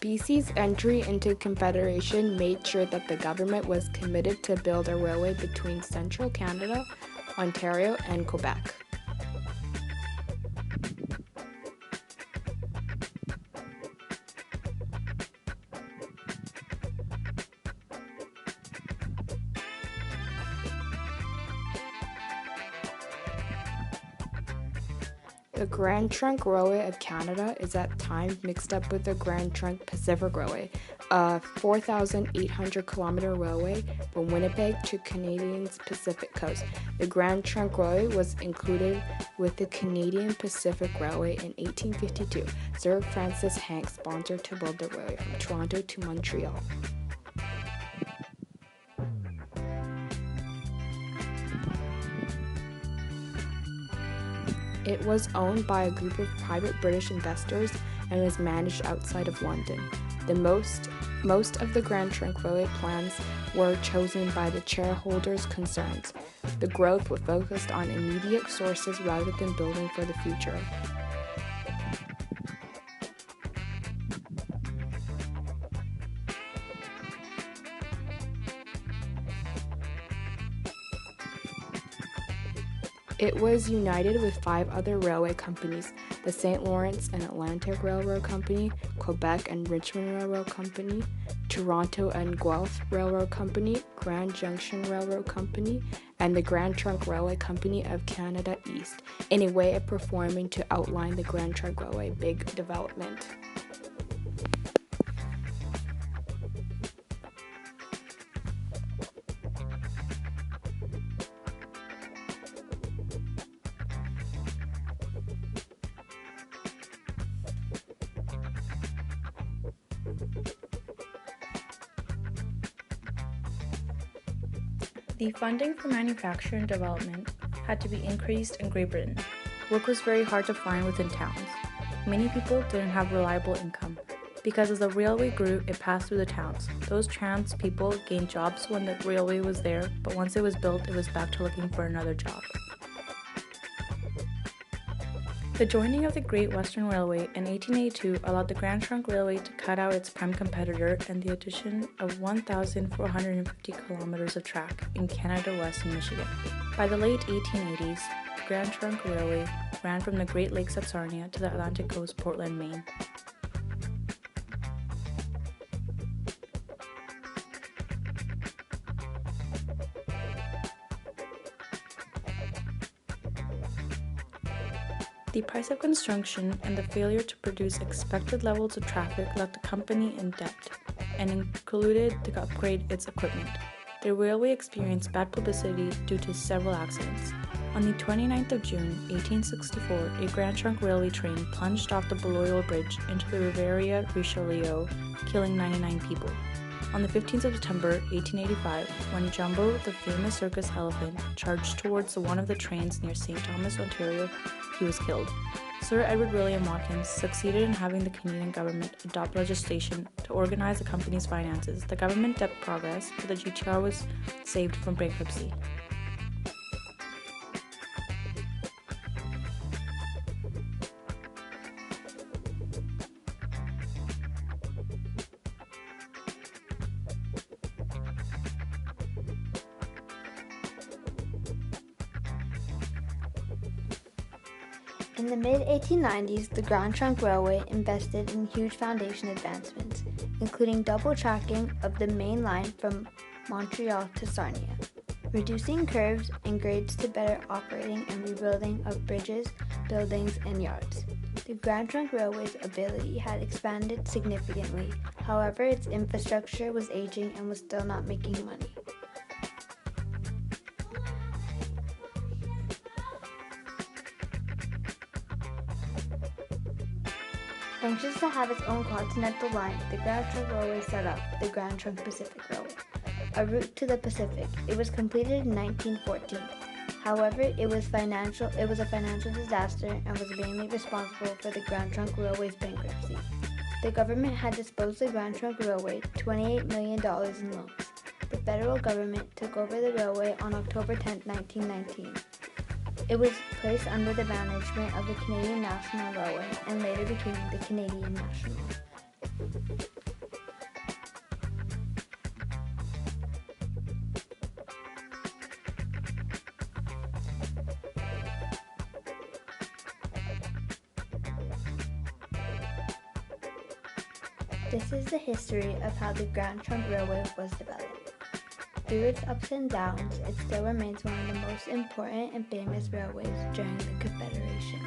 BC's entry into Confederation made sure that the government was committed to build a railway between central Canada, Ontario, and Quebec. The Grand Trunk Railway of Canada is at times mixed up with the Grand Trunk Pacific Railway, a 4,800-kilometer railway from Winnipeg to Canada's Pacific coast. The Grand Trunk Railway was included with the Canadian Pacific Railway in 1852. Sir Francis Hanks sponsored to build the railway from Toronto to Montreal. It was owned by a group of private British investors and was managed outside of London. Most of the Grand Trunk Railway plans were chosen by the shareholders' concerns. The growth was focused on immediate sources rather than building for the future. It was united with 5 other railway companies: the St. Lawrence and Atlantic Railroad Company, Quebec and Richmond Railroad Company, Toronto and Guelph Railroad Company, Grand Junction Railroad Company, and the Grand Trunk Railway Company of Canada East, in a way of performing to outline the Grand Trunk Railway big development. The funding for manufacture and development had to be increased in Great Britain. Work was very hard to find within towns. Many people didn't have reliable income. Because as the railway grew, it passed through the towns. Those townspeople gained jobs when the railway was there, but once it was built, it was back to looking for another job. The joining of the Great Western Railway in 1882 allowed the Grand Trunk Railway to cut out its prime competitor and the addition of 1,450 kilometers of track in Canada West and Michigan. By the late 1880s, the Grand Trunk Railway ran from the Great Lakes at Sarnia to the Atlantic Coast, Portland, Maine. The price of construction and the failure to produce expected levels of traffic left the company in debt and included to upgrade its equipment. The railway experienced bad publicity due to several accidents. On the 29th of June, 1864, a Grand Trunk Railway train plunged off the Beloeil Bridge into the Riviera Richelieu, killing 99 people. On the 15th of September, 1885, when Jumbo, the famous circus elephant, charged towards one of the trains near St. Thomas, Ontario, he was killed. Sir Edward William Watkins succeeded in having the Canadian government adopt legislation to organize the company's finances. The government debt progressed, but the GTR was saved from bankruptcy. In the mid-1890s, the Grand Trunk Railway invested in huge foundation advancements, including double tracking of the main line from Montreal to Sarnia, reducing curves and grades to better operating and rebuilding of bridges, buildings, and yards. The Grand Trunk Railway's ability had expanded significantly, however its infrastructure was aging and was still not making money. Anxious to have its own continental line, the Grand Trunk Railway set up the Grand Trunk Pacific Railway, a route to the Pacific. It was completed in 1914. However, it was a financial disaster and was mainly responsible for the Grand Trunk Railway's bankruptcy. The government had disposed the Grand Trunk Railway $28 million in loans. The federal government took over the railway on October 10, 1919. It was placed under the management of the Canadian National Railway and later became the Canadian National. This is the history of how the Grand Trunk Railway was developed. Through its ups and downs, it still remains one of the most important and famous railways during the Confederation.